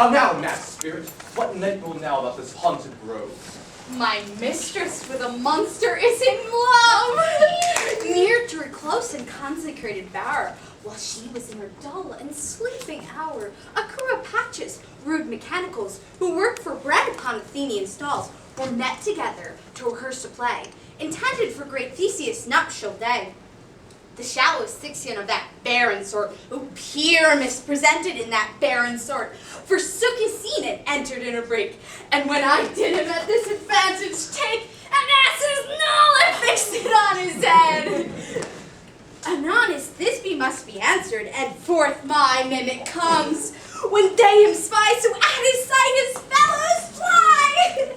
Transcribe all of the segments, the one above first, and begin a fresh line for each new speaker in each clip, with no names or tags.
How now, mad spirit? What night will now about this haunted grove?
My mistress with a monster is in love! Near to her close and consecrated bower, while she was in her dull and sleeping hour, a crew of patches, rude mechanicals, who worked for bread upon Athenian stalls, were met together to rehearse a play, intended for great Theseus' nuptial day. The shallow Sixian of that barren sort, who peer mispresented in that barren sort, forsook his scene and entered in a break. And when I did him at this advantage take, an ass's null and fixed it on his head. Anon as Thisbe must be answered, and forth my mimic comes, when they him spies, who at his sight his fellows fly.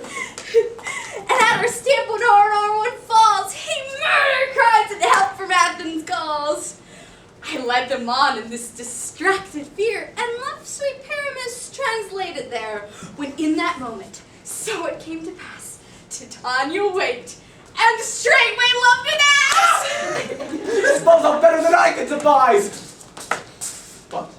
And at our stamp when our one falls, he murder cries and help from Athens calls. I led them on in this distracted fear, and left sweet Pyramus translated there, when in that moment, so it came to pass, Titania waked, and straightway loved an ass!
This spells out better than I could devise! But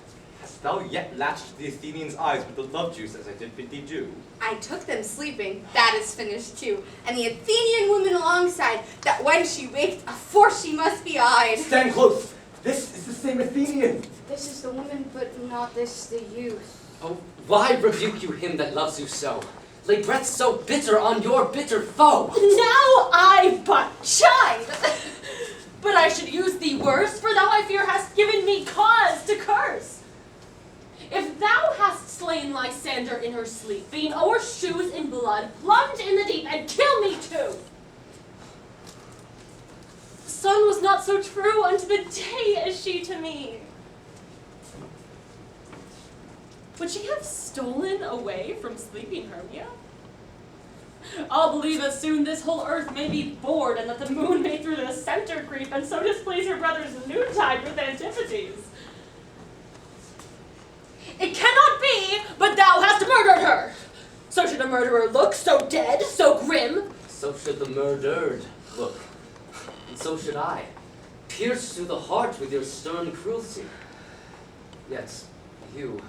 hast thou yet latched the Athenians' eyes with the love juice as I did bid thee do?
I took them sleeping, that is finished too, and the Athenian woman alongside, that when she waked, a force she must be eyed.
Stand close! This is the same Athenian!
This is the woman, but not this the youth.
Oh, why rebuke you him that loves you so? Lay breath so bitter on your bitter foe.
Now I but chide! But I should use thee worse, for thou I fear hast given me cause to curse. If thou hast slain Lysander in her sleep, being o'er shoes in blood, plunge in the deep and kill me too. The sun was not so true unto the day as she to me. Would she have stolen away from sleeping Hermia? I'll believe as soon this whole earth may be bored, and that the moon may through the center creep, and so displease her brother's noontide with antipathies. It cannot be, but thou hast murdered her. So should a murderer look, so dead, so grim.
So should the murdered look, and so should I, pierced through the heart with your stern cruelty. Yet you,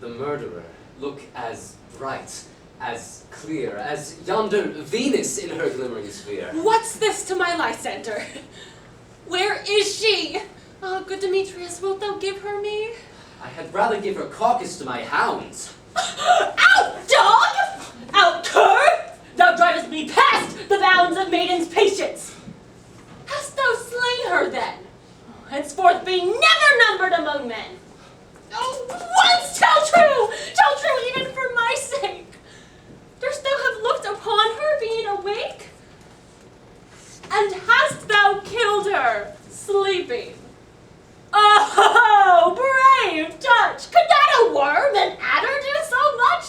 the murderer, look as bright, as clear, as yonder Venus in her glimmering sphere.
What's this to my Lysander? Where is she? Ah, good Demetrius, wilt thou give her me?
I had rather give her carcass to my hounds.
Out, dog! Out, cur! Thou drivest me past the bounds of maiden's patience. Hast thou slain her then? Henceforth being never numbered among men. Oh, once tell true even for my sake. Durst thou have looked upon her being awake? And hast thou killed her sleeping? Oh, brave touch! Could not a worm, an adder, do so much?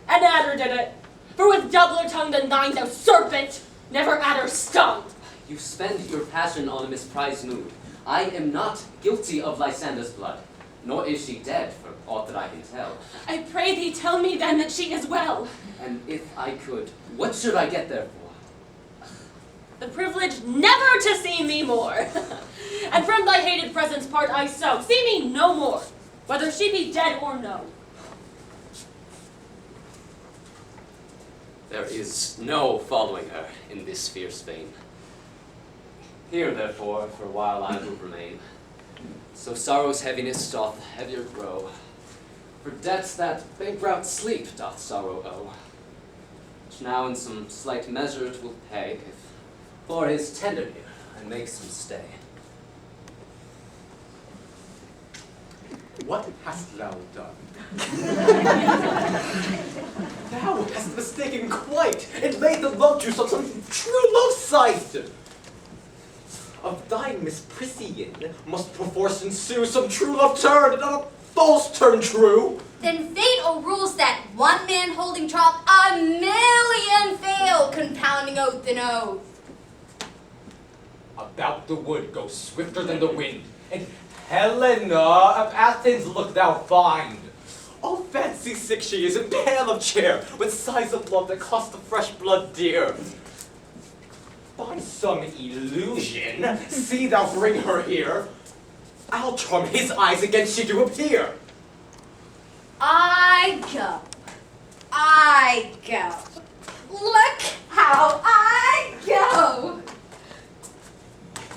An adder did it, for with doubler tongue than thine, thou serpent, never adder stung.
You spend your passion on a misprized mood. I am not guilty of Lysander's blood, nor is she dead, for aught that I can tell.
I pray thee tell me then that she is well.
And if I could, what should I get there for?
The privilege never to see me more. And from thy hated presence part I so. See me no more, whether she be dead or no.
There is no following her in this fierce vein. Here, therefore, for a while I will remain. So sorrow's heaviness doth heavier grow. For debts that bankrupt sleep doth sorrow owe, which now in some slight measure 'twill pay, if for his tender ear I make some stay.
What hast thou done? Thou hast mistaken quite, and laid the love juice on some true love sight. Of thy misprision must perforce ensue some true love turn, and not a false turn true.
Then fate rules that one man holding troth, a million fail, compounding oath and oath.
About the wood go swifter than the wind, and Helena of Athens look thou find. All fancy sick she is, and pale of cheer, with sighs of love that cost the fresh blood dear. By some illusion, see thou bring her here. I'll charm his eyes against she do appear.
I I go. Look how I go.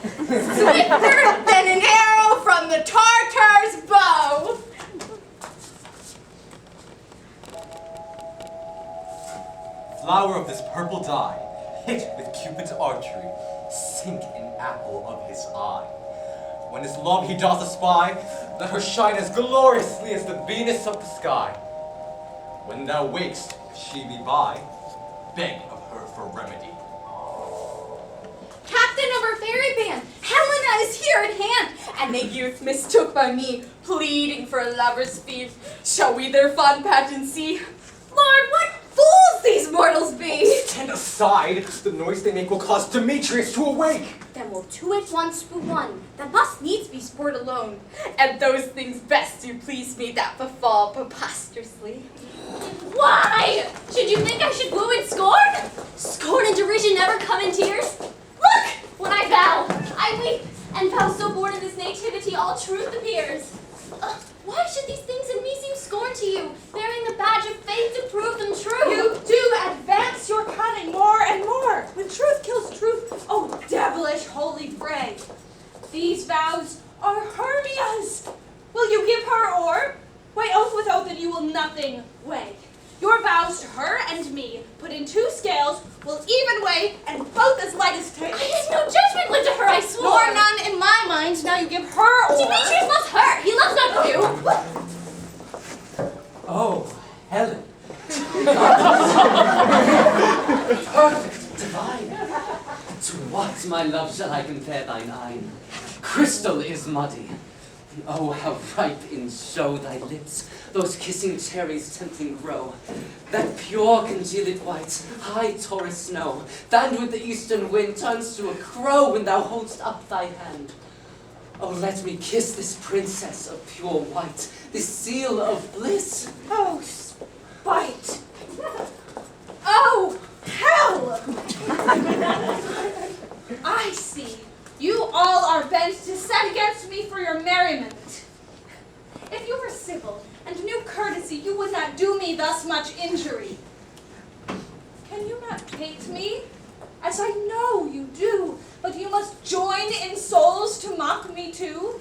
Swifter than an arrow from the Tartar's bow.
Flower of this purple dye, hit with Cupid's archery, sink an apple of his eye. When his love he doth espy, let her shine as gloriously as the Venus of the sky. When thou wakest, if she be by, beg of her for remedy.
Captain of our fairy band, Helena is here at hand, and the youth mistook by me, pleading for a lover's fee. Shall we their fond pageant see? Lord, what fools these mortals be!
Stand aside, the noise they make will cause Demetrius to awake.
Then will two at once woo one, that must needs be sport alone, and those things best do please me that befall preposterously.
Why? Should you think I should woo in scorn? Scorn and derision never come in tears. Look! When I vow, I weep, and vow so born in this nativity all truth appears. Why should these things in me seem scorn to you, bearing the badge of faith to prove them true?
You do advance your cunning more and more. When truth kills truth, oh devilish holy fray. These vows are Hermia's. Will you give her or? Weigh oath with oath and you will nothing weigh. Your vows to her and me, put in two scales, will even weigh and both as light as tails.
I had no judgment lent to her, I swore.
Nor none in my mind, now you give her or.
Demetrius loves her, he loves not you.
Oh, Helen. Perfect, divine. To what, my love, shall I compare thine eyne? Crystal is muddy. Oh, how ripe in show thy lips, those kissing cherries tempting grow. That pure congealed white, high Taurus snow, fanned with the eastern wind, turns to a crow when thou holdst up thy hand. Oh, let me kiss this princess of pure white, this seal of bliss.
Oh, spite. Oh, hell! I see. You all are bent to set against me for your merriment. If you were civil and knew courtesy, you would not do me thus much injury. Can you not hate me? As I know you do, but you must join in souls to mock me too.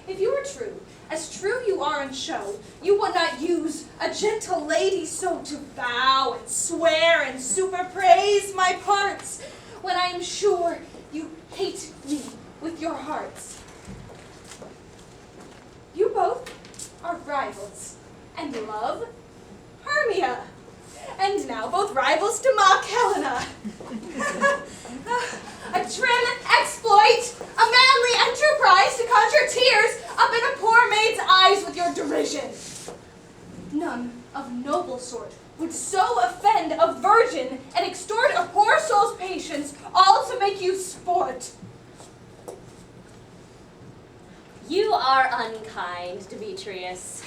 If you were true, as true you are in show, you would not use a gentle lady so to vow and swear and superpraise my parts, when I am sure you hate me with your hearts. You both are rivals, and love Hermia, and now both rivals to mock Helena. A trim exploit, a manly enterprise to conjure tears up in a poor maid's eyes with your derision. None of noble sort would so offend a virgin and extort a poor soul's patience, all to make you sport.
You are unkind, Demetrius.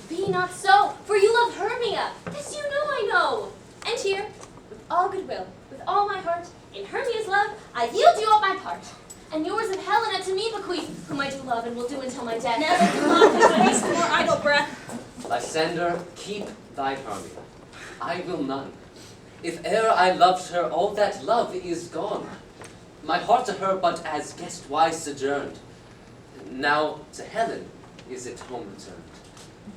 Be not so, for you love Hermia. This you know I know. And here, with all goodwill, with all my heart, in Hermia's love, I yield you up my part. And yours of Helena to me bequeath, whom I do love and will do until my death.
Never do not waste more idle breath.
Lysander, keep thy Hermia. I will none. If e'er I loved her, all that love is gone. My heart to her but as guest-wise sojourned. Now to Helen is it home returned,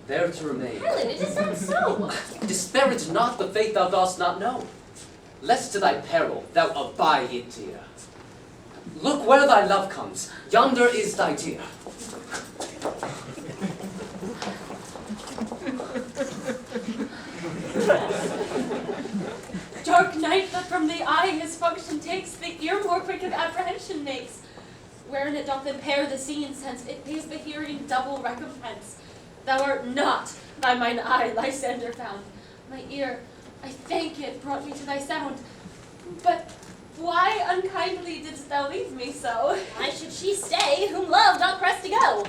there to remain.
Helen, it is not so.
Disparage not the faith thou dost not know, lest to thy peril thou abide it, dear. Look where thy love comes, yonder is thy dear.
Dark night that from the eye his function takes, the ear more quick of apprehension makes. Wherein it doth impair the seeing sense, it pays the hearing double recompense. Thou art not by mine eye, Lysander, found. My ear, I thank it, brought me to thy sound. But why unkindly didst thou leave me so? Why should she stay, whom love doth press to go?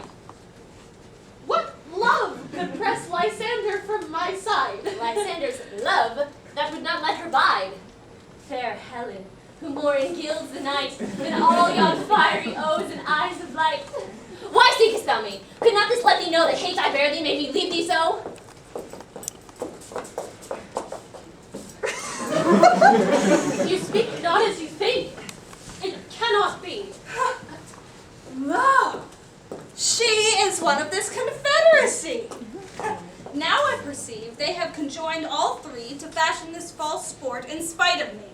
What love could press Lysander from my side? Lysander's love that would not let her bide. Fair Helen, who more engilds the night than all yon fiery O's and eyes of light. Why seekest thou me? Could not this let thee know that hate I bear thee made me leave thee so? You speak not as you think. It cannot be.
Lo, she is one of this confederacy. Now I perceive they have conjoined all three to fashion this false sport in spite of me.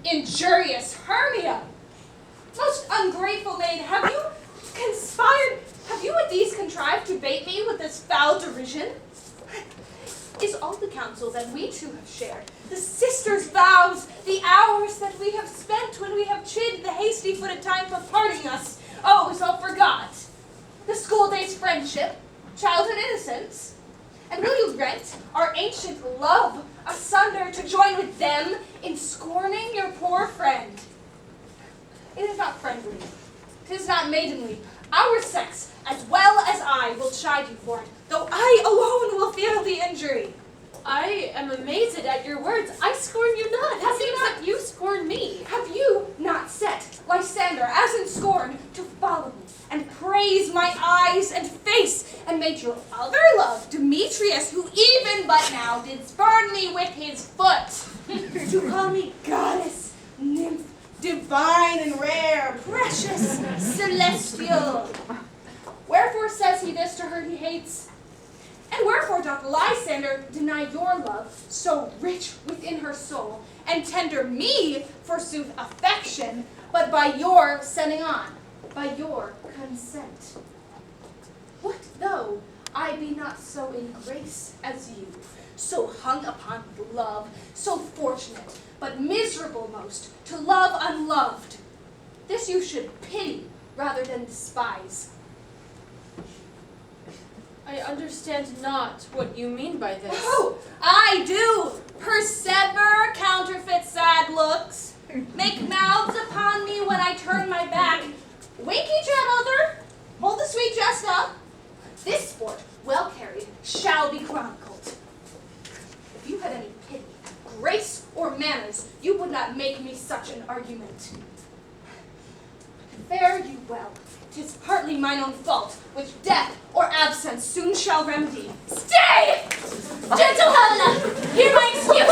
Injurious Hermia! Most ungrateful maid, have you conspired, have you with these contrived to bait me with this foul derision? Is all the counsel that we two have shared, the sisters' vows, the hours that we have spent when we have chid the hasty-footed time for parting us, oh, is all forgot? The school days' friendship, childhood innocence, and will you rent our ancient love asunder to join with them in scorning your poor friend? It is not friendly. It is not maidenly. Our sex, as well as I, will chide you for it, though I alone will feel the injury.
I am amazed at your words. I scorn you not. It seems that you scorn me.
Have you not set Lysander, as in scorn, to follow me and praise my eyes and face, and made your other love, Demetrius, who even but now did spurn me with his foot, to call me goddess, nymph, divine and rare, precious, celestial? Wherefore says he this to her he hates? And wherefore doth Lysander deny your love, so rich within her soul, and tender me, forsooth, affection, but by your setting on, by your consent? What though I be not so in grace as you, so hung upon love, so fortunate, but miserable most, to love unloved? This you should pity rather than despise.
I understand not what you mean by this.
Oh, I do! Persever counterfeit sad looks, make mouths upon me when I turn my back, wink each at other, hold the sweet jest up. This sport, well carried, shall be chronicled. If you had any pity, grace, or manners, you would not make me such an argument. Fare you well. 'Tis partly mine own fault, which death or absence soon shall remedy. Stay! Gentle Helena, hear my excuse!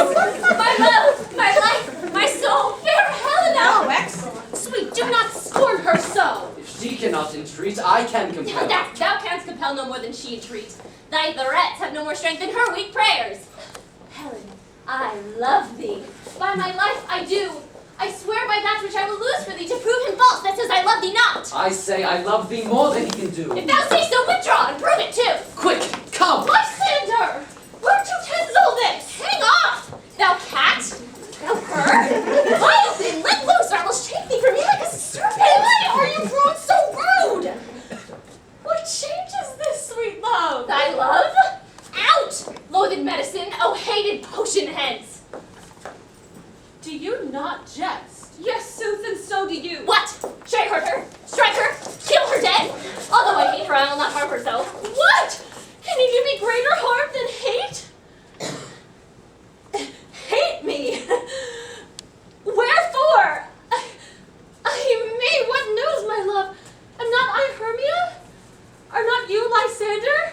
My love, my life, my soul, fair Helena!
Oh, excellent.
Sweet, do not scorn her so.
If she cannot entreat, I can compel.
That thou canst compel no more than she entreats. Thy threats have no more strength than her weak prayers. Helen, I love thee. By my life I do. I swear by that which I will lose for thee to prove him false that says I love thee not.
I say I love thee more than he can do.
If thou say so, withdraw and prove it too.
Quick, come!
Lysander! Where'd you tinsel this? Hang off! Thou cat! Thou bird! Wild thing, let loose or I will shake thee from me like a serpent! Why are you grown so rude?
What changes this, sweet love?
Thy love? Out! Loathed medicine, oh hated potion hence!
Do you not jest?
Yes, sooth, and so do you.
What? Should I hurt her? Strike her? Kill her dead? Although I hate her, I will not harm her so.
What? Can you do me greater harm than hate? Hate me? Wherefore? Me, what news, my love? Am not I Hermia? Are not you Lysander?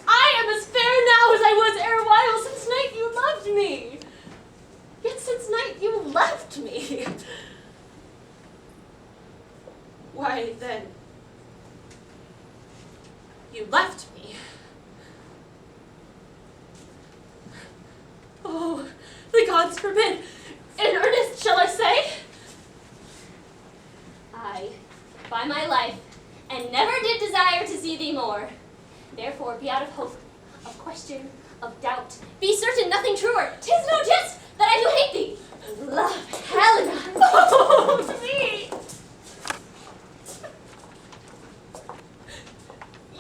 I am as fair now as I was erewhile, since night you loved me. Yet since night you left me. Why then, you left me. Oh, the gods forbid. In earnest, shall I say?
I, by my life, and never did desire to see thee more. Therefore be out of hope, of question, of doubt. Be certain nothing truer. 'Tis no jest that I do hate thee. Love, Helena.
Oh, me!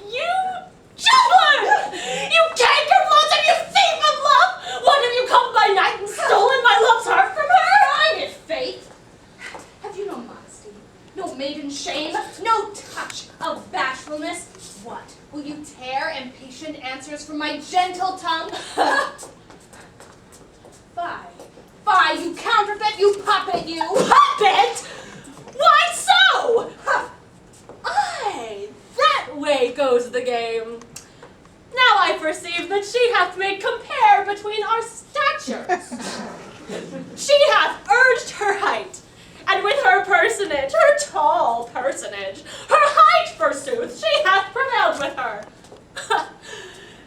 You juggler! You cankerblossom, you thief of love! What, have you come by night and stolen my love's heart from her?
Find it, Fate! Have you no modesty, no maiden shame, no touch of bashfulness? What, will you tear impatient answers from my gentle tongue? Fie, you counterfeit, you puppet, you!
Puppet? Why so? Aye, that way goes the game. Now I perceive that she hath made compare between our statures. She hath urged her height, and with her personage, her tall personage, her height forsooth, she hath prevailed with her.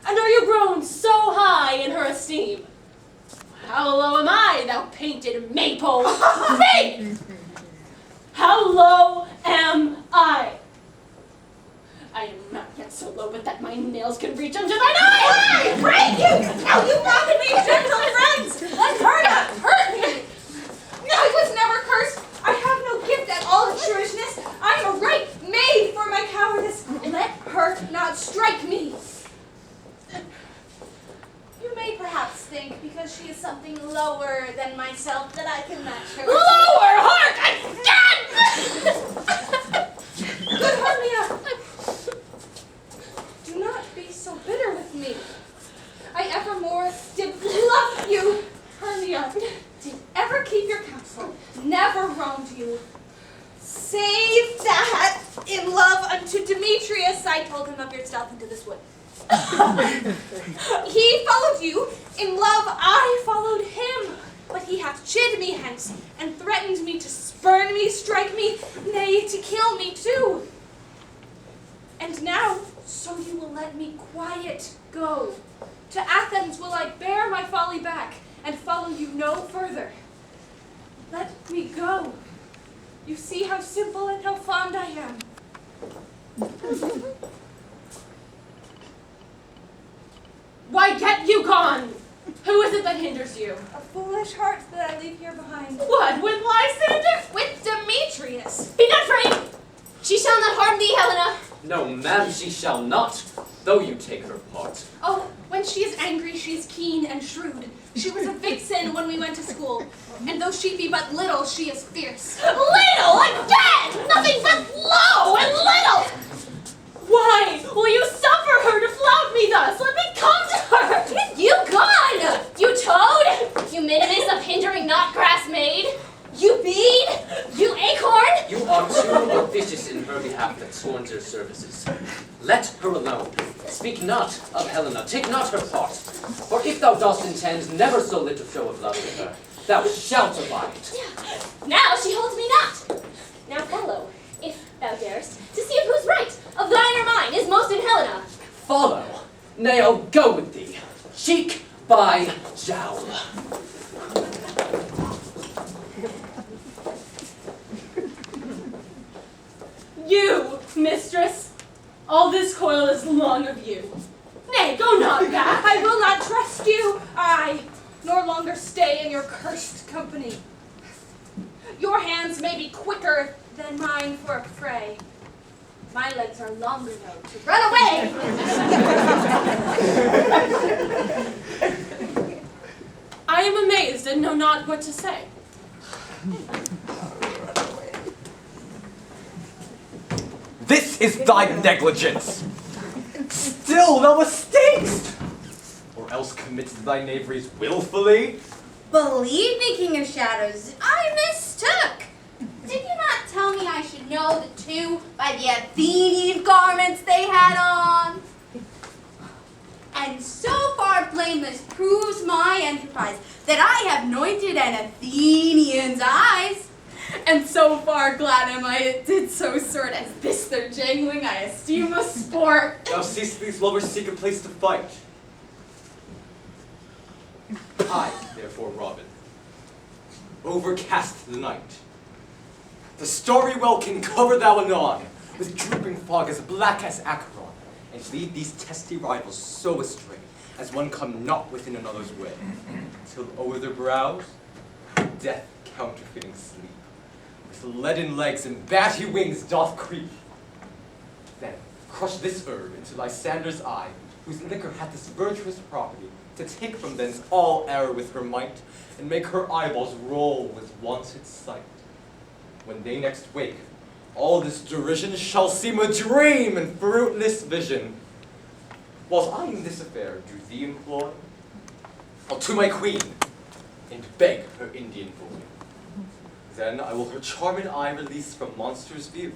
And are you grown so high in her esteem? How low am I, thou painted maple? Me! How low am I? I am not yet so low but that my nails can reach unto thine eye!
Pray you! Now you mock at me, gentle friends! Let her not hurt me! I was never cursed! I have no gift at all of shrewishness! I am a right made for my cowardice! Let her not strike me! You may perhaps think, because she is something lower than myself, that I can match her.
Lower! Hark!
Good Hermia! Do not be so bitter with me. I evermore did love you, Hermia. Did ever keep your counsel, never wronged you. Save that in love unto Demetrius I told him of your stealth into this wood. He followed you, in love I followed him. But he hath chid me hence, and threatened me to spurn me, strike me, nay, to kill me too. And now, so you will let me quiet go. To Athens will I bear my folly back, and follow you no further. Let me go. You see how simple and how fond I am.
Why get you gone? Who is it that hinders you?
A foolish heart that I leave here behind.
What, with Lysander?
With Demetrius.
Be not afraid! She shall not harm thee, Helena.
No, ma'am, she shall not, though you take her part.
Oh, when she is angry, she is keen and shrewd. She was a vixen when we went to school, and though she be but little, she is fierce.
Little again! Nothing but low and little!
Why will you suffer her to flout me thus? Let me come to her!
You gone! You toad! You minimus of hindering not grass made! You bead! You acorn!
You are too officious in her behalf that scorns your services. Let her alone. Speak not of Helena, take not her part. For if thou dost intend never so little show of love to her, thou shalt abide.
Now she holds me not! Now follow, if thou darest, to see if whose right, of thine or mine, is most in Helena.
Follow. Nay, I'll go with thee. Cheek by jowl.
You, mistress, all this coil is long of you. Nay, go not back.
I will not trust you. I nor longer stay in your cursed company. Your hands may be quicker than mine for a prey. My legs are longer, though, to run away.
I am amazed and know not what to say.
This is thy negligence. Still thou mistakest, or else committest thy knaveries willfully.
Believe me, King of Shadows, I mistook. Did you not tell me I should know the two by the Athenian garments they had on? And so far blameless proves my enterprise that I have anointed an Athenian's eyes. And so far glad am I it did so sort as this their jangling I esteem a sport.
Thou seest these lovers seek a place to fight. I, therefore, Robin, overcast the night. The starry well can cover thou anon, with drooping fog as black as Acheron, and lead these testy rivals so astray, as one come not within another's way, till o'er their brows, death counterfeiting sleep, with leaden legs and batty wings doth creep. Then crush this herb into Lysander's eye, whose liquor hath this virtuous property, to take from thence all error with her might, and make her eyeballs roll with wonted sight. When they next wake, all this derision shall seem a dream and fruitless vision. Whilst I in this affair do thee employ, I'll to my queen, and beg her Indian boy. Then I will her charming eye release from monster's view,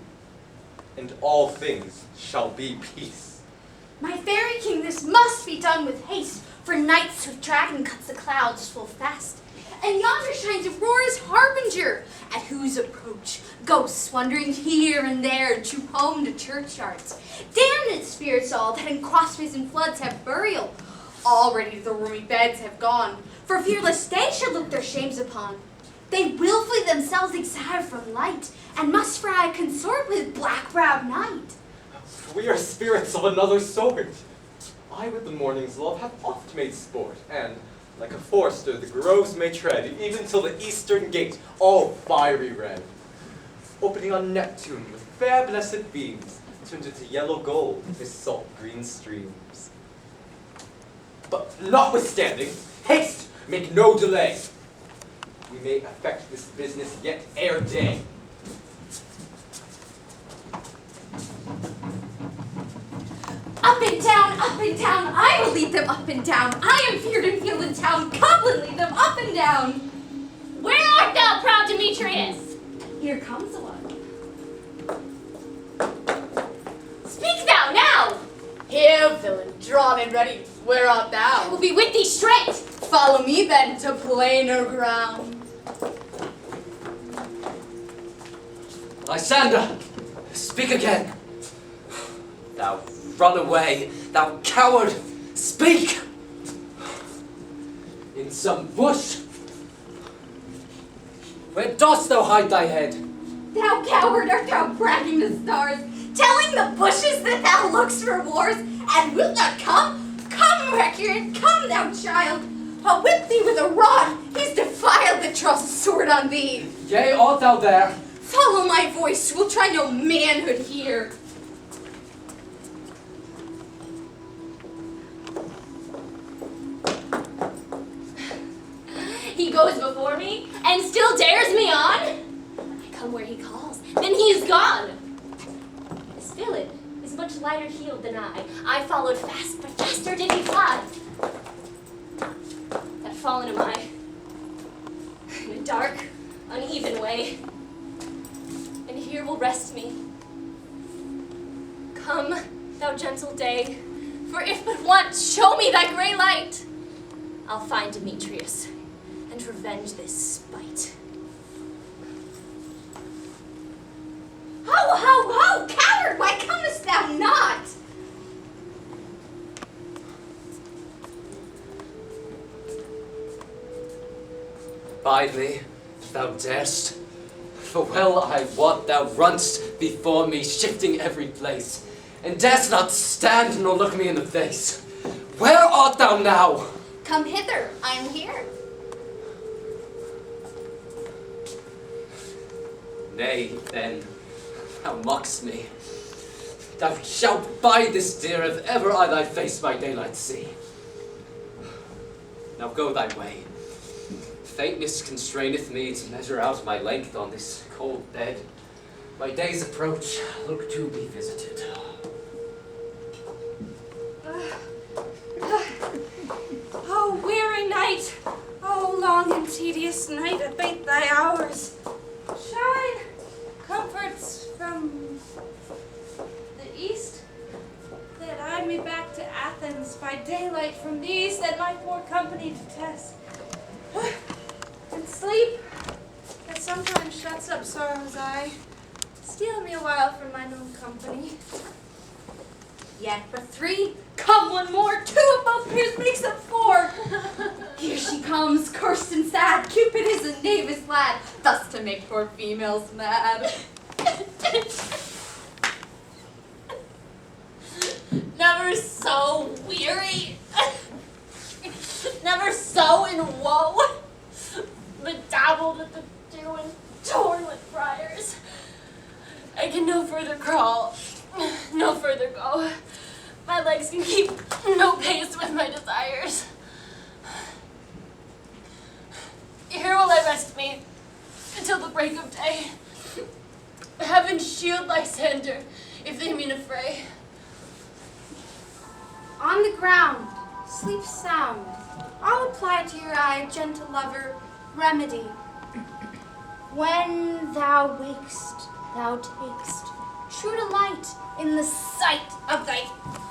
and all things shall be peace.
My fairy king, this must be done with haste, for night's swift dragon cuts the clouds full fast. And yonder shines Aurora's harbinger, at whose approach ghosts wandering here and there troop home to churchyards. Damned spirits all that in crossways and floods have burial, already to the roomy beds have gone, for fearless they shall look their shames upon. They wilfully themselves exile from light, and must for aye consort with black-browed night.
We are spirits of another sort. I with the morning's love have oft made sport, and, like a forester, the groves may tread, even till the eastern gate, all fiery red. Opening on Neptune with fair blessed beams, turned into yellow gold his salt green streams. But notwithstanding, haste, make no delay. We may effect this business yet ere day.
Up and down, I will lead them up and down. I am feared and feel in town, come and lead them up and down.
Where art thou, proud Demetrius?
Here comes one.
Speak thou now!
Here, villain, drawn and ready, where art
I will
thou?
be with thee straight!
Follow me then to plainer ground.
Lysander, speak again. Thou runaway, thou coward, speak! In some bush? Where dost thou hide thy head?
Thou coward, art thou bragging to stars, telling the bushes that thou look'st for wars, and wilt not come? Come, recreant, come, thou child. I'll whip thee with a rod. He's defiled that draws a sword on thee.
Yea, art thou there?
Follow my voice, we'll try no manhood here.
He goes before me and still dares me on? I come where he calls, then he is gone. This villain is much lighter heeled than I. I followed fast, but faster did he fly. That fallen am I, in a dark, uneven way, and here will rest me. Come, thou gentle day, for if but once show me thy gray light, I'll find Demetrius and revenge this spite.
Ho, coward, why comest thou not?
Bide me, if thou darest. For well I wot thou runn'st before me, shifting every place, and darest not stand nor look me in the face. Where art thou now?
Come hither, I am here.
Nay, then, thou mock'st me. Thou shalt bide this dear if ever I thy face by daylight see. Now go thy way. Faintness constraineth me to measure out my length on this cold bed. My day's approach, look to be visited.
Oh, weary night! Oh, long and tedious night, abate thy hours. Shine, comforts from the east, that I me back to Athens by daylight from these that my poor company detest. And sleep, that sometimes shuts up sorrow's eye, steal me a while from mine own company.
Yet but three, come one more, two of both pairs makes up four. Here she comes, cursed and sad, Cupid is a knavish lad, thus to make poor females mad.
Never so weary, never so in woe, bedabbled with the dew and torn with briars. I can no further crawl, no further go. My legs can keep no pace with my desires. Here will I rest me until the break of day. Heaven shield Lysander if they mean a fray.
On the ground, sleep sound. I'll apply to your eye, gentle lover, remedy. When thou wakest, thou takest true delight in the sight of thy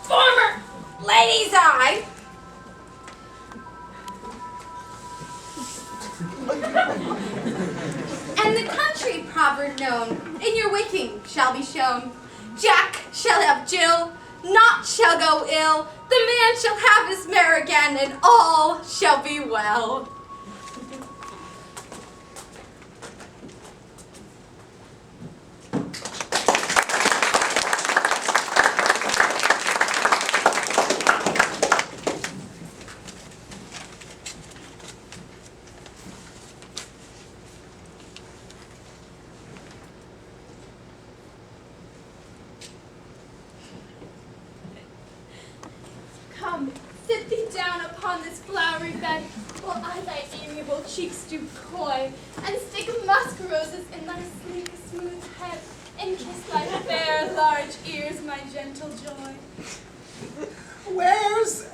former lady's eye, known, in your waking shall be shown. Jack shall have Jill, naught shall go ill. The man shall have his mare again, and all shall be well.
Come, sit thee down upon this flowery bed, while I thy amiable cheeks do coy, and stick musk roses in thy sleek, smooth head, and kiss thy fair, large ears, my gentle joy.
Where's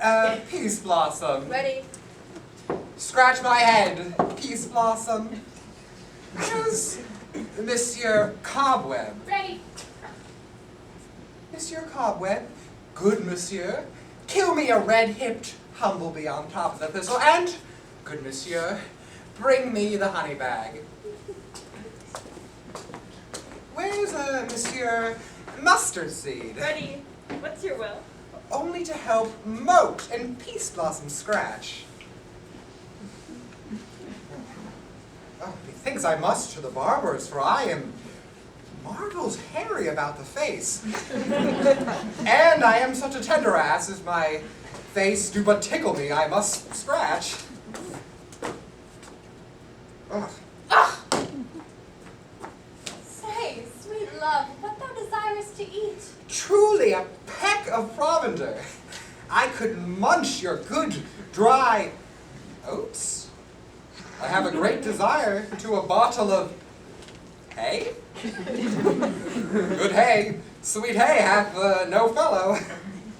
Peace Blossom?
Ready?
Scratch my head, Peace Blossom. Where's Monsieur Cobweb?
Ready.
Monsieur Cobweb, good monsieur, kill me a red-hipped humblebee on top of the thistle, and, good monsieur, bring me the honey bag. Where's Monsieur Mustard Seed?
Ready. What's your will?
Only to help Moat and Peace Blossom scratch. Oh, methinks I must to the barber's, for I am marvels hairy about the face. And I am such a tender ass, as my face do but tickle me, I must scratch. Ugh.
Say, sweet love, what thou desirest to eat?
Truly a peck of provender. I could munch your good, dry oats. I have a great desire to a bottle of hay. Good hay, sweet hay hath no fellow.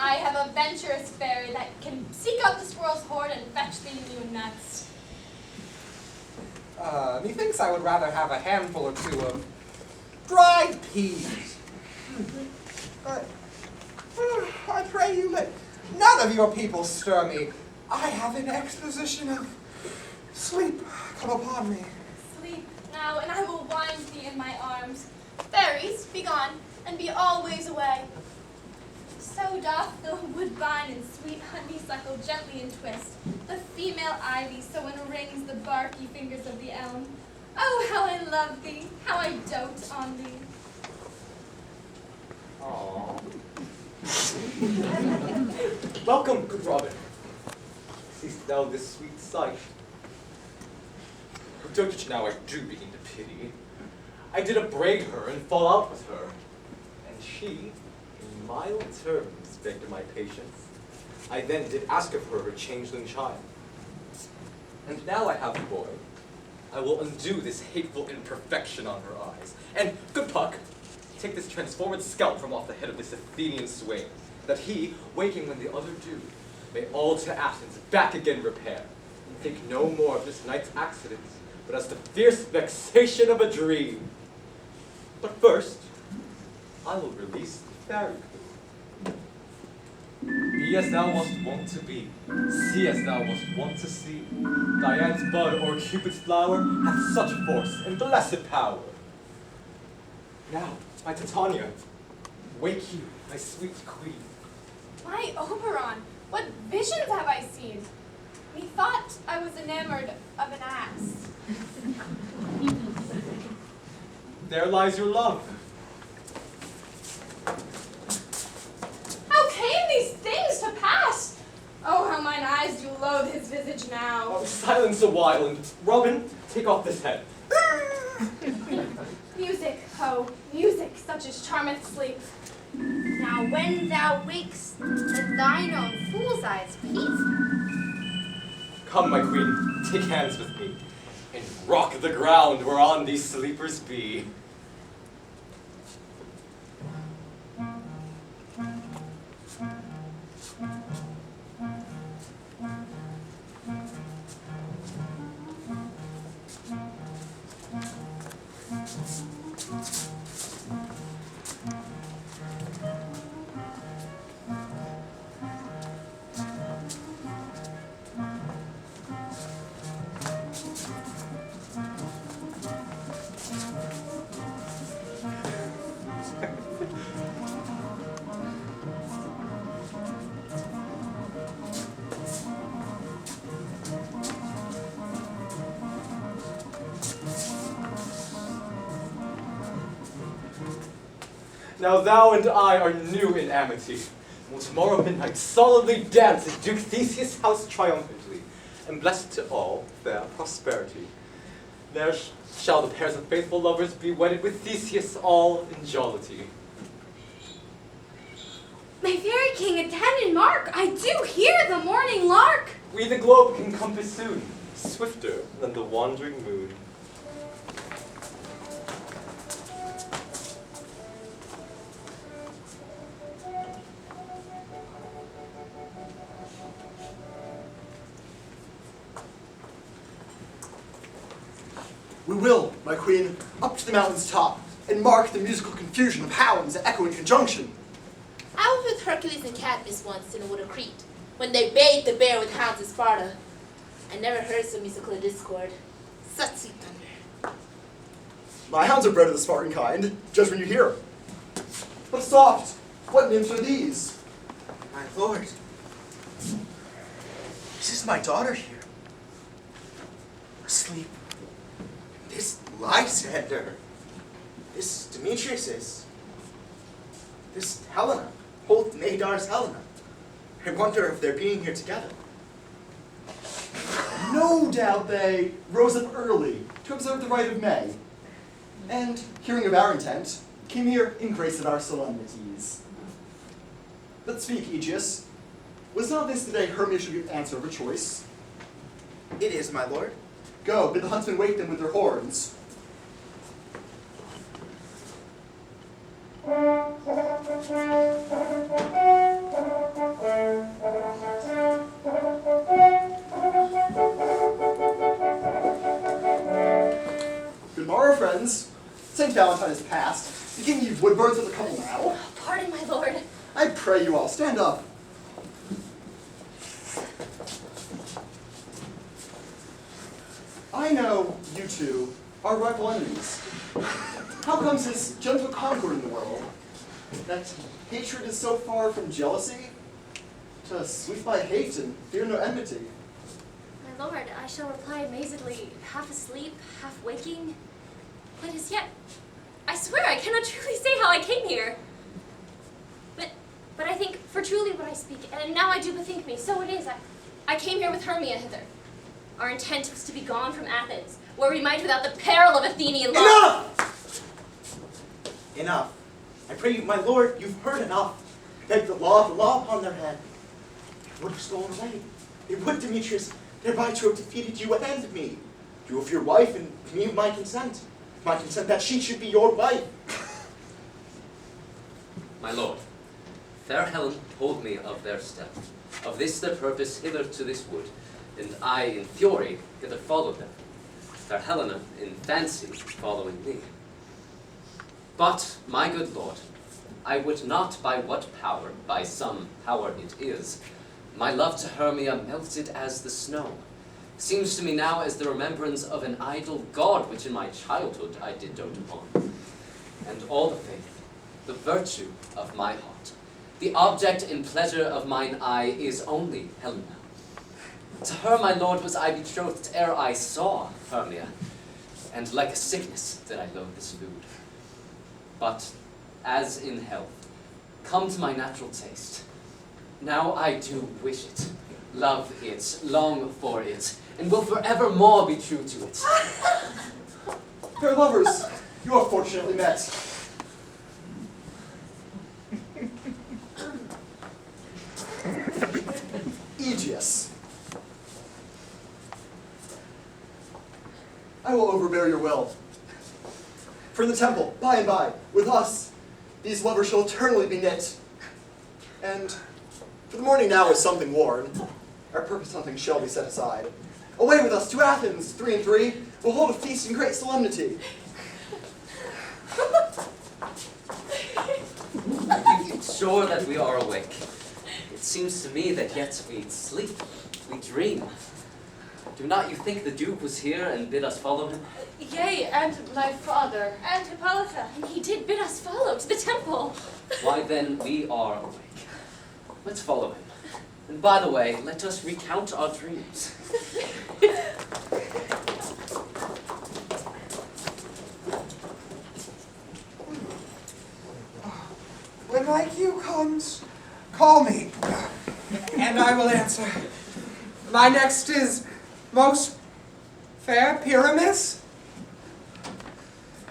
I have a venturous fairy that can seek out the squirrel's hoard and fetch thee new nuts.
Methinks I would rather have a handful or two of dried peas. But, I pray you let none of your people stir me. I have an exposition of sleep come upon me.
Sleep now, and I will wind thee in my arms. Fairies, be gone, and be always away. So doth the woodbine and sweet honeysuckle gently entwist, the female ivy so enrings the barky fingers of the elm. Oh, how I love thee, how I dote on thee.
Aww. Welcome, good Robin. Seest thou this sweet sight? Oh, don't you now, I do begin to pity. I did upbraid her and fall out with her, and she, in mild terms, begged my patience. I then did ask of her changeling child. And now I have the boy. I will undo this hateful imperfection on her eyes. And, good Puck, take this transformed scalp from off the head of this Athenian swain, that he, waking when the other do, may all to Athens back again repair, and think no more of this night's accidents, but as the fierce vexation of a dream. But first, I will release the fairy queen. Be as thou wast wont to be, see as thou wast wont to see. Dian's bud or Cupid's flower hath such force and blessed power. Now, my Titania, wake you, my sweet queen.
My Oberon, what visions have I seen? Methought I was enamored of an ass.
There lies your love.
How came these things to pass? Oh, how mine eyes do loathe his visage now.
Oh, silence a while, and Robin, take off this head.
Music, ho, music, such as charmeth sleep.
Now when thou wakest, let thine own fool's eyes peep.
Come, my queen, take hands with me, and rock the ground whereon these sleepers be. Now thou and I are new in amity. Will tomorrow midnight solemnly dance at Duke Theseus' house triumphantly, and blessed to all fair prosperity. There shall the pairs of faithful lovers be wedded with Theseus all in jollity.
My fairy king, attend and mark, I do hear the morning lark.
We the globe can compass soon, swifter than the wandering moon.
We will, my queen, up to the mountain's top, and mark the musical confusion of hounds that echo in conjunction.
I was with Hercules and Cadmus once in the wood of Crete, when they bayed the bear with hounds in Sparta. I never heard so musical a discord. Such sweet thunder.
My hounds are bred of the Spartan kind, judge when you hear. But soft, what nymphs are these?
My lord, this is my daughter here, asleep. This Lysander, this Demetrius, this Helena, Holt Nadar's Helena. I wonder if they're being here together.
No doubt they rose up early to observe the rite of May, and, hearing of our intent, came here in grace of our solemnities. But speak, Aegeus, was not this the day Hermia should give answer of her choice?
It is, my lord.
Go, bid the huntsmen wake them with their horns. Good morrow, friends. St. Valentine is past. Begin ye woodbirds of the couple now.
Pardon, my lord.
I pray you all, stand up. I know you two are rival enemies. How comes this gentle concord in the world? That hatred is so far from jealousy to sweep by hate and fear no enmity.
My lord, I shall reply amazedly, half asleep, half waking. But as yet, I swear I cannot truly say how I came here. But I think, for truly what I speak, and now I do bethink me, so it is, I came here with Hermia hither. Our intent was to be gone from Athens, where we might without the peril of Athenian law.
Enough! Enough. I pray you, my lord, you've heard enough. Beg the law upon their head. They would have stolen away. They would, Demetrius, thereby to have defeated you and me. You of your wife, and me of my consent. My consent that she should be your wife.
My lord, fair Helen told me of their step, of this their purpose hither to this wood, and I in fury hither followed them, fair Helena in fancy following me. But, my good lord, I would not by what power, by some power it is, my love to Hermia melted as the snow. Seems to me now as the remembrance of an idol god which in my childhood I did dote upon. And all the faith, the virtue of my heart, the object and pleasure of mine eye is only Helena. To her, my lord, was I betrothed ere I saw Hermia, and like a sickness did I loathe this food. But, as in health, come to my natural taste. Now I do wish it, love it, long for it, and will forevermore be true to it.
Fair lovers, you are fortunately met. Aegeus, I will overbear your will. For in the temple, by and by, with us, these lovers shall eternally be knit. And for the morning now is something worn. Our purpose something shall be set aside. Away with us to Athens, 3 and 3. We'll hold a feast in great solemnity.
Are you sure that we are awake? It seems to me that yet we sleep, we dream. Do not you think the Duke was here and bid us follow him?
Yea, and my father, and Hippolyta.
And he did bid us follow to the temple.
Why then, we are awake. Let's follow him. And by the way, let us recount our dreams.
my cue comes, call me, and I will answer. My next is most fair Pyramus.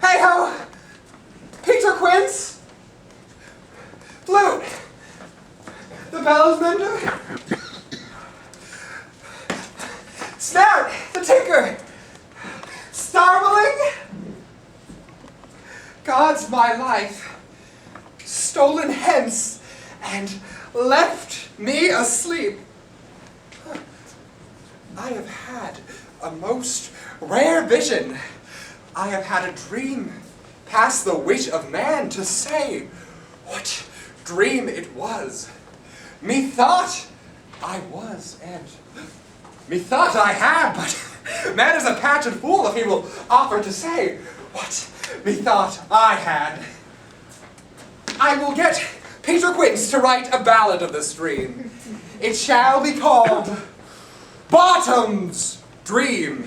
Hey ho! Peter Quince! Flute! The bellows mender! Snout! The tinker! Starveling! God's my life, stolen hence and left me asleep. I have had a most rare vision. I have had a dream past the wit of man to say what dream it was. Methought I was, and methought I had, but man is a patched fool if he will offer to say what methought I had. I will get Peter Quince to write a ballad of this dream. It shall be called Bottom's Dream.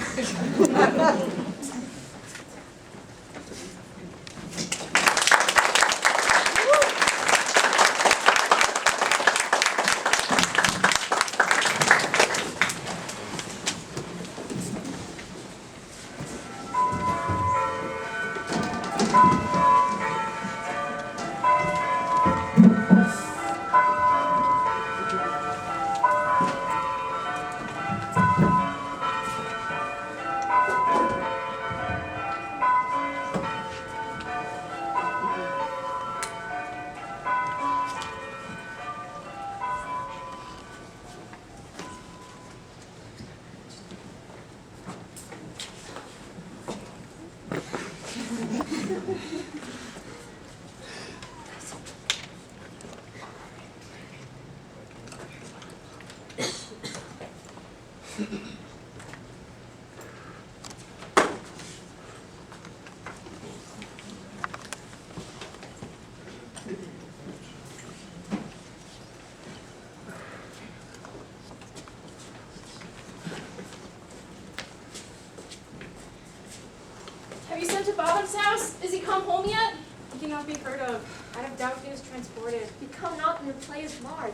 Have you sent to Bottom's house? Is he come home yet? He cannot be heard of. Out of doubt he was transported.
He come not, and your play is marred.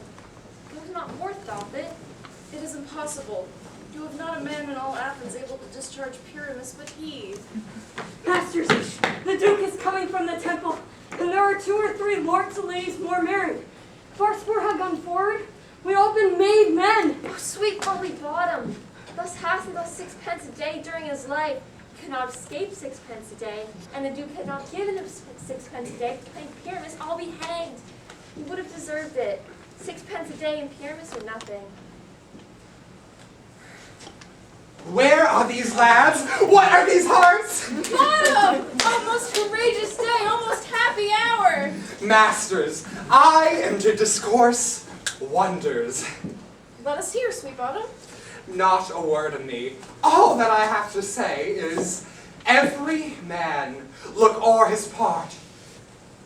Goes not forth, doth it?
It is impossible. You have not a man in all Athens able to discharge Pyramus but he.
Masters, the Duke is coming from the temple, and there are 2 or 3 lords and ladies more married. If our sport had gone forward, we'd all been made men.
Oh, sweet holy Bottom! Thus hast he thus 6 pence a day during his life. He could not escape 6 pence a day, and the Duke had not given him 6 pence a day for playing Pyramus. I'll be hanged. He would have deserved it. 6 pence a day in Pyramus or nothing.
Where are these lads? What are these hearts?
Bottom! Almost courageous day, almost happy hour.
Masters, I am to discourse wonders.
Let us hear, sweet Bottom.
Not a word of me. All that I have to say is, every man look o'er his part.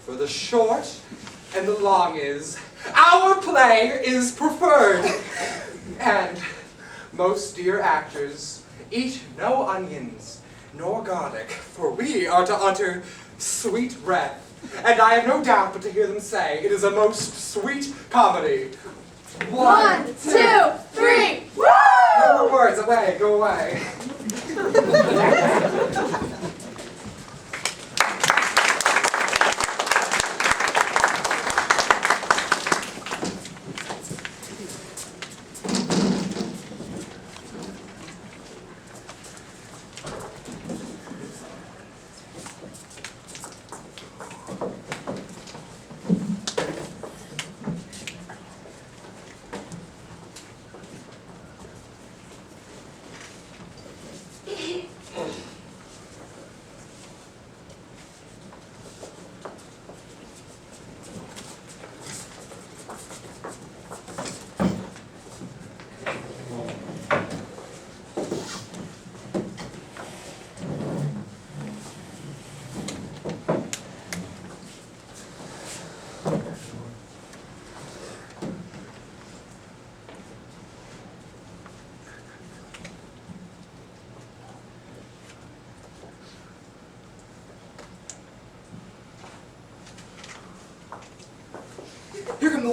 For the short and the long is, our play is preferred. And most dear actors, eat no onions, nor garlic, for we are to utter sweet breath. And I have no doubt but to hear them say it is a most sweet comedy.
1, 2, 3, woo!
No more words, away, go away.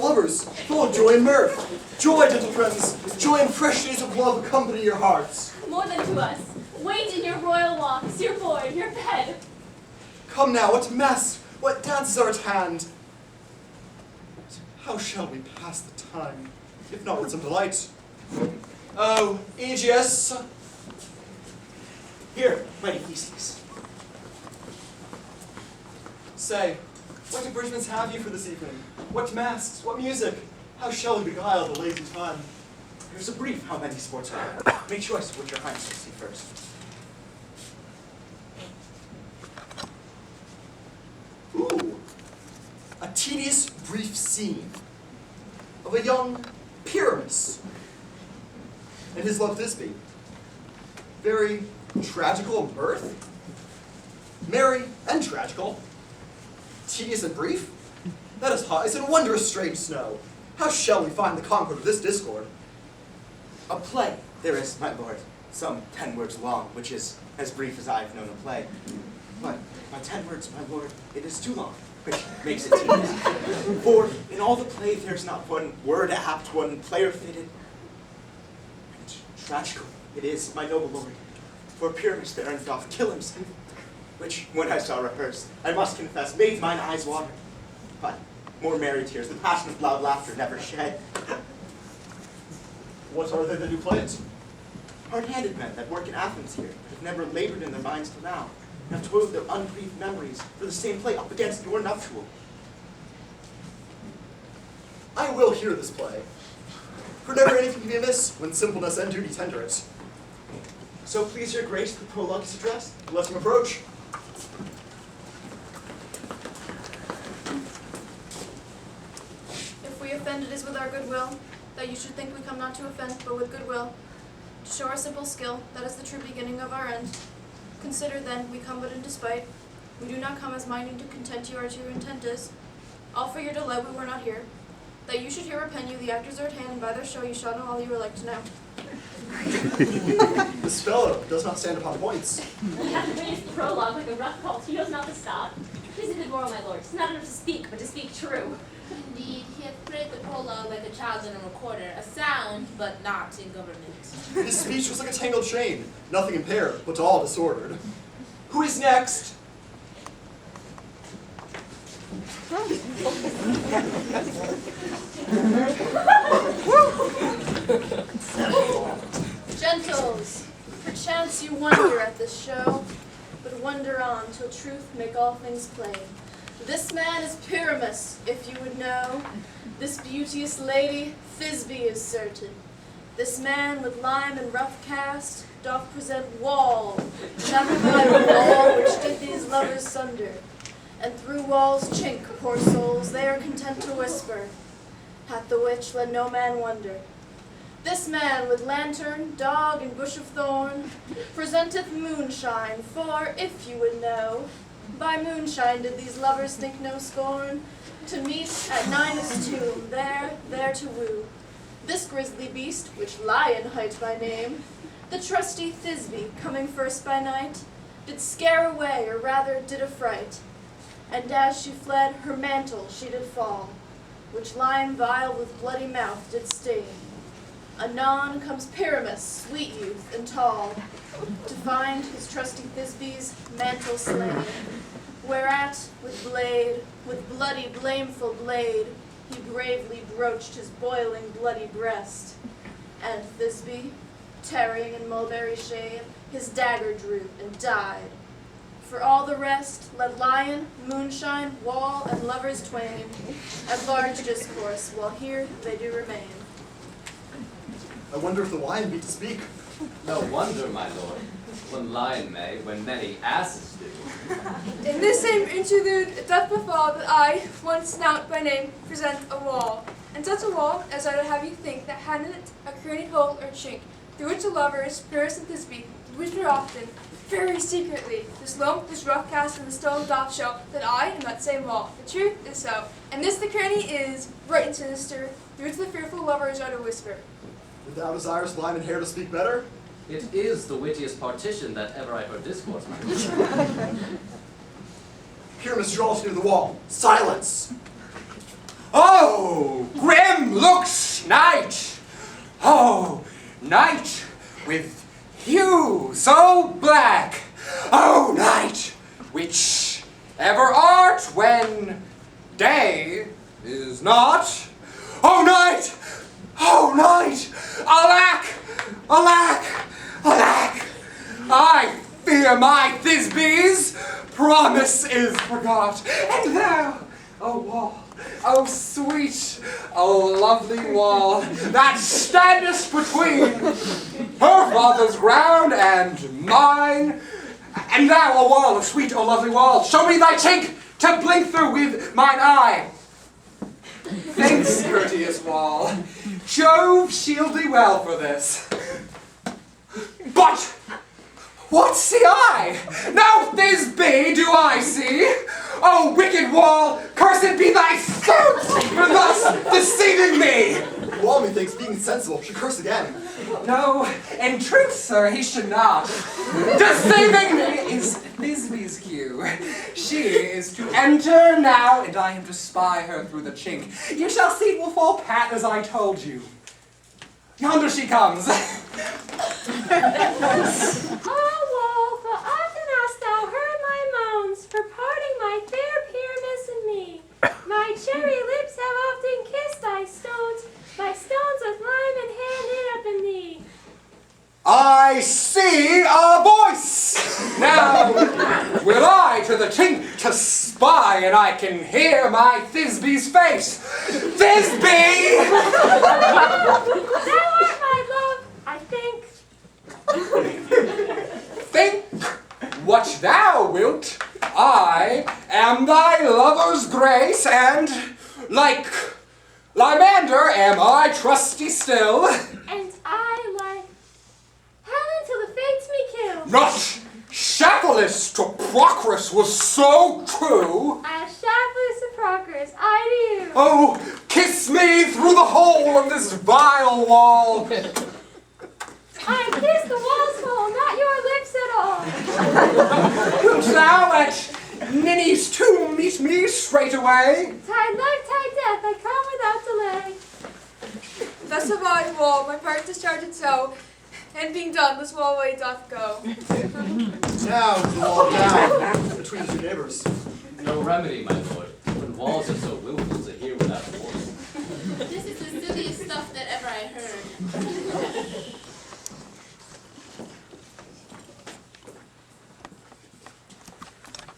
lovers, full of joy and mirth. Joy, gentle friends, joy and fresh days of love accompany your hearts.
More than to us. Wait in your royal walks, your board, your bed.
Come now, what masks, what dances are at hand? How shall we pass the time, if not with some delight? Oh, Aegeus!
Here, mighty Theseus.
Say, what abridgments have you for this evening? What masks, what music? How shall we beguile the lazy time?
Here's a brief how many sports are. Make choice what your highness will see first.
Ooh, a tedious, brief scene of a young Pyramus and his love Thisbe. Very tragical in birth, merry and tragical, tedious and brief. That is hot, it's in wondrous strange snow. How shall we find the concord of this discord?
A play there is, my lord, some 10 words long, which is as brief as I've known a play. But by 10 words, my lord, it is too long, which makes it tedious. For in all the play there's not one word apt, one player fitted. And tragical it is, my noble lord, for Pyramus therein doth kill himself, which, when I saw rehearsed, I must confess, made mine eyes water. But more merry tears, the passion of loud laughter never shed.
What are they that do play it?
Hard-handed men that work in Athens here, but have never labored in their minds till now, and have toiled their unbreathed memories for the same play up against your nuptial.
I will hear this play, for never anything can be amiss when simpleness and duty tender it.
So please your grace, the prologue is addressed.
Let him approach.
If we offend, it is with our goodwill, that you should think we come not to offend, but with goodwill. To show our simple skill, that is the true beginning of our end. Consider then, we come but in despite. We do not come as minding to content you as your intent is. All for your delight we were not here. That you should hear repent you, the actors are at hand, and by their show you shall know all you are like to know.
This fellow does not stand upon points.
We have to raise the prologue like a rough colt. He knows not to stop. Tis a good moral, my lord. It's not enough to speak, but to speak true.
Indeed, he hath played the prologue like a child in a recorder, a sound, but not in government.
His speech was like a tangled chain, nothing impaired, but all disordered. Who is next?
Gentles, perchance you wonder at this show, but wonder on till truth make all things plain. This man is Pyramus, if you would know. This beauteous lady, Thisbe is certain. This man with lime and rough cast doth present wall, never mind the wall which did these lovers sunder. And through walls chink, poor souls, they are content to whisper. Hath the witch, let no man wonder. This man with lantern, dog, and bush of thorn presenteth moonshine, for, if you would know, by moonshine did these lovers think no scorn, to meet at Ninus' tomb, there to woo. This grisly beast, which Lion hight by name, the trusty Thisbe, coming first by night, did scare away, or rather did affright. And as she fled, her mantle she did fall, which Lion vile with bloody mouth did stain. Anon comes Pyramus, sweet youth and tall, to find his trusty Thisbe's mantle slain. Whereat, with bloody, blameful blade, he bravely broached his boiling, bloody breast. And Thisbe, tarrying in mulberry shade, his dagger drew and died. For all the rest, let lion, moonshine, wall, and lovers twain at large discourse, while here they do remain.
I wonder if the lion be to speak.
No wonder, my lord, when lion may, when many asses do.
In this same interlude it doth befall that I, one Snout by name, present a wall. And such a wall as I would have you think that had in it a crannied hole or chink, through which the lovers, Pyrrhus and Thisbe, whisper often, very secretly, this lump, this rough cast, and the stone doth show that I am that same wall. The truth is so. And this the cranny is, bright and sinister, through which the fearful lovers are to whisper.
If thou desirest lime and hair to speak better,
It is the wittiest partition that ever I heard discourse, my lord.
Pyramus draws near the wall. Silence! Oh!
Oh, grim looks night. Oh, night with hue so black. Oh, night, which ever art when day is not. Oh, night! Oh, night! Alack! Alack! Alack! I fear my Thisbys! Promise is forgot. And thou, oh wall, oh sweet, oh lovely wall, that standest between her father's ground and mine. And thou, O wall, oh sweet, oh lovely wall, show me thy chink to blink through with mine eye. Thanks, courteous wall. Jove shield thee well for this. But what see I? No Thisby do I see. Oh, wicked wall, cursed be thy suit for thus deceiving me.
The wall, methinks, being sensible, should curse again.
No, in truth, sir, he should not. Deceiving me is Thisby's cue. She is to enter now, and I am to spy her through the chink. You shall see it will fall pat as I told you. Yonder she comes.
Oh, wall, for often hast thou heard my moans, for parting my fair Pyramus and me. My cherry lips have often kissed thy stones, my stones with lime and hand up in thee.
I see a voice! Now will I to the chink to spy, and I can hear my Thisby's face. Thisby!
Thou art my love, I think.
Think what thou wilt. I am thy lover's grace, and like Lymander am I trusty still.
And I like Helen till the fates me kill.
Not Shaphelus to Procris was so true.
As Shaphelus to Procris, I to you.
Oh, kiss me through the hole of this vile wall.
I kiss the wall's hole, not your lips at all.
Wilt thou at Ninny's tomb meet me straightway?
Tide life, tide death, I come without delay.
Thus have I, wall, my part discharged so, and being done, this wall way doth go.
Now is the wall down between the two neighbors.
No remedy, my lord, when walls are so willful to hear without warning.
This is the silliest stuff that ever I heard.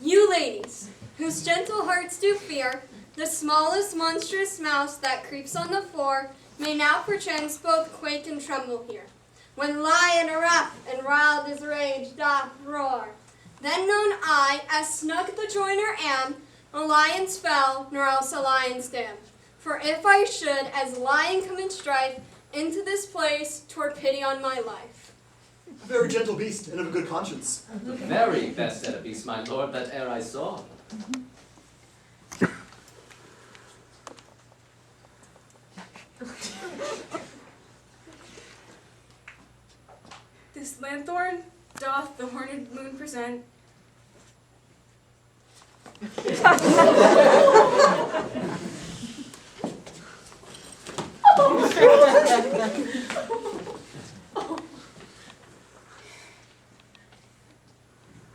You ladies, whose gentle hearts do fear the smallest monstrous mouse that creeps on the floor, may now perchance both quake and tremble here, when lion rough and wild as rage doth roar. Then known I, as snug the joiner am, a lion's fell, nor else a lion's dam. For if I should, as lion come in strife, into this place, 'twere pity on my life.
A very gentle beast, and of a good conscience.
The very best at a beast, my lord, that e'er I saw.
This lanthorn doth the horned moon present.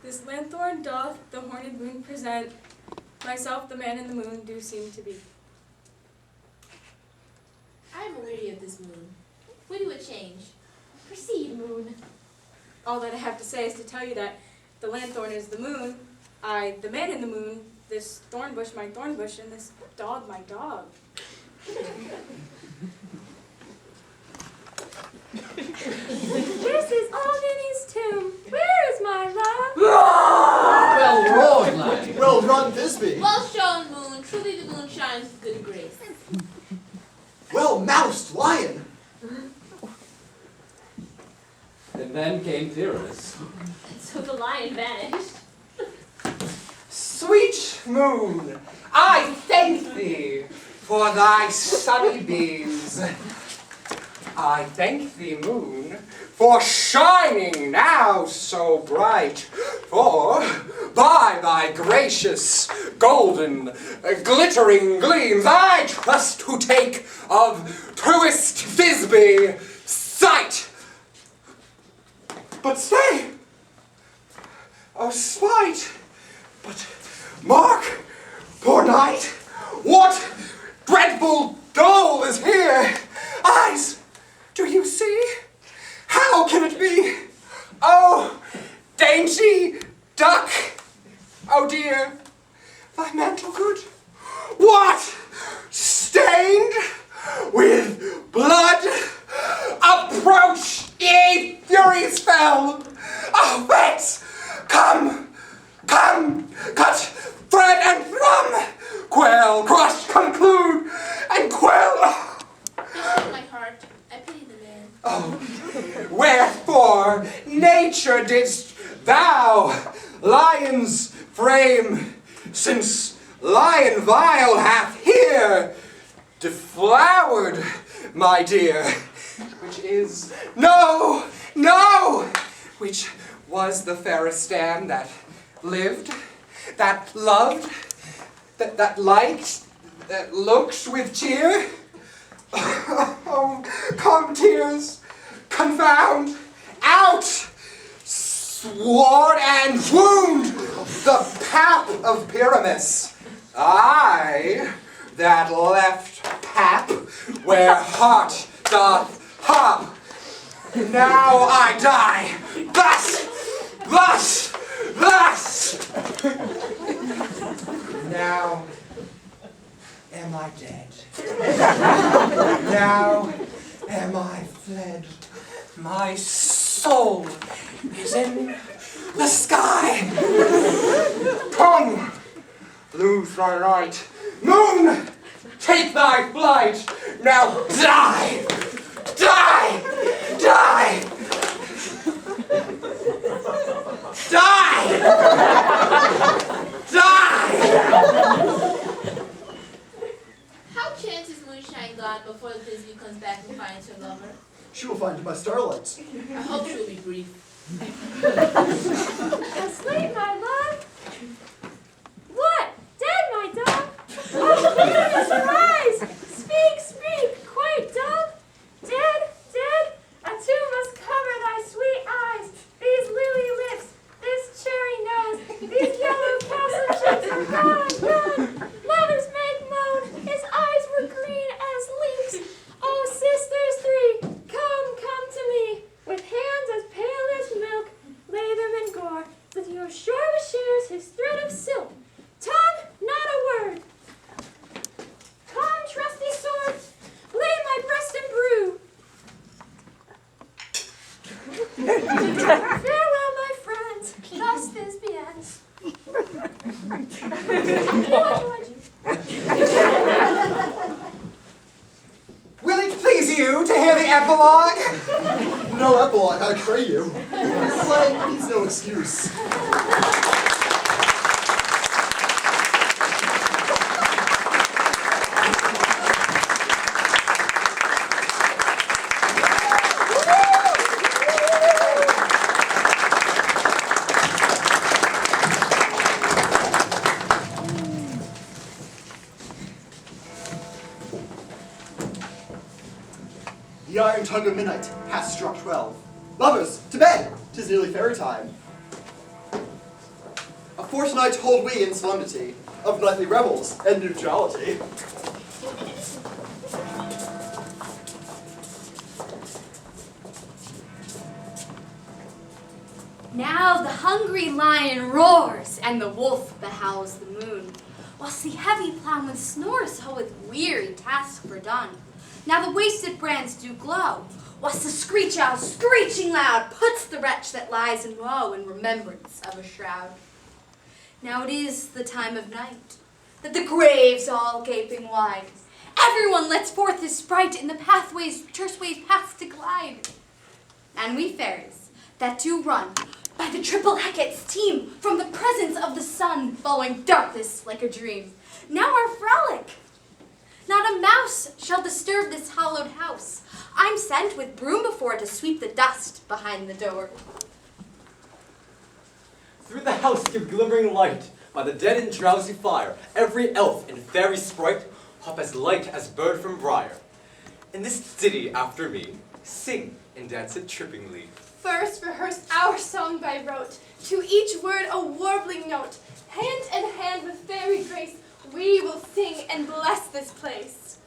This lanthorn doth the horned moon present. Myself, the man in the moon, do seem to be.
I am weary of this moon. When do it change?
Proceed, moon.
All that I have to say is to tell you that the lanthorn is the moon, I, the man in the moon, this thorn bush, my thorn bush, and this dog, my dog.
This is Aldini's tomb. Where is my love?
Well roared, lad.
Well run, Thisby.
Well shown, moon. Truly the moon shines with good grace.
Well moused, lion.
And then came Pyrrhus.
So the lion vanished.
Sweet moon, I thank thee for thy sunny beams. I thank thee, moon, for shining now so bright. For by thy gracious, golden, glittering gleams, I trust to take of truest Thisbe sight. But stay, oh spite, but mark, poor knight, what dreadful dole is here? Eyes, do you see? How can it be? Oh, dainty duck, oh dear, thy mantle good, what, stained with blood? Approach, ye furies fell! Oh, Fates, come, come, cut, thread, and thrum! Quell, crush, conclude, and quell!
Behold my heart, I pity the man.
Oh, wherefore, nature didst thou, lion's frame, since lion vile hath here deflowered, my dear, which is, no, which was the fairest dam that lived, that loved, that liked, that looked with cheer. Oh, come tears, confound, out, sword and wound the pap of Pyramus. I, that left pap where heart doth hop. Now I die, thus. Now am I dead. Now am I fled. My soul is in the sky. Tongue, lose thy light. Moon, take thy flight. Now die.
How chances moonshine gone before the Thisbe comes back and finds her lover?
She will find you by starlight.
I hope she'll be brief.
Asleep, my love? What? Dead, my dove? Oh, Pyramus, arise! Speak, quite dove! Dead? A tomb must cover thy sweet eyes, these lily lips, this cherry nose, these yellow castle cheeks are gone. Lovers make moan, his eyes were green as leaves. Oh, sisters three, come to me, with hands as pale as milk, lay them in gore, with your sure shares his thread of silk. Tongue, not a word. Come, trusty swords, lay my breast in brew. Farewell, my friends, thus Thisbe ends.
Will it please you to hear the epilogue?
No epilogue, I pray you. Play needs no excuse. The iron tongue of midnight hath struck 12. Lovers, to bed! 'Tis nearly fairy time. A fortnight hold we in solemnity of nightly revels and neutrality.
Now the hungry lion roars, and the wolf behowls the moon, whilst the heavy plowman snores so with weary task fordone. Now the wasted brands do glow, whilst the screech owl, screeching loud, puts the wretch that lies in woe in remembrance of a shroud. Now it is the time of night, that the graves all gaping wide. Everyone lets forth his sprite in the pathways, terse ways paths to glide. And we fairies, that do run by the triple Hecate's team from the presence of the sun, following darkness like a dream, now our frolic Not a mouse shall disturb this hallowed house. I'm sent with broom before to sweep the dust behind the door.
Through the house give glimmering light, by the dead and drowsy fire, every elf and fairy sprite hop as light as bird from briar. In this ditty after me, sing and dance it trippingly.
First rehearse our song by rote, to each word a warbling note. Hand in hand with fairy grace, we will sing and bless this place.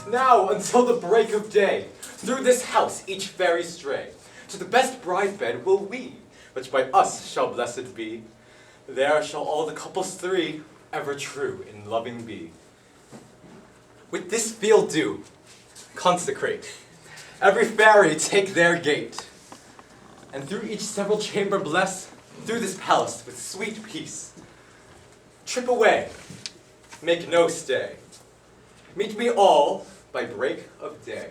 Now until the break of day, through this house each fairy stray. To the best bride bed will we, which by us shall blessed be. There shall all the couples three ever true in loving be. With this field do, consecrate, every fairy take their gate, and through each several chamber bless, through this palace with sweet peace. Trip away, make no stay. Meet me all by break of day.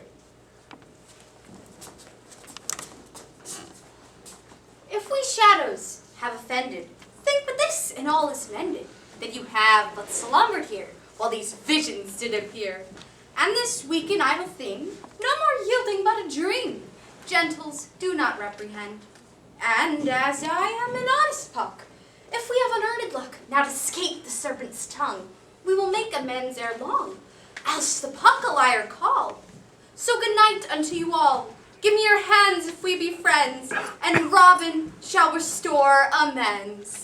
If we shadows have offended, think but this, and all is mended, that you have but slumbered here, while these visions did appear. And this weak and idle thing, no more yielding but a dream. Gentles, do not reprehend. And as I am an honest puck, if we have unearned luck, now to escape the serpent's tongue, we will make amends ere long, else the puck a liar call. So good night unto you all. Give me your hands if we be friends, and Robin shall restore amends.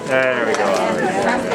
There we go.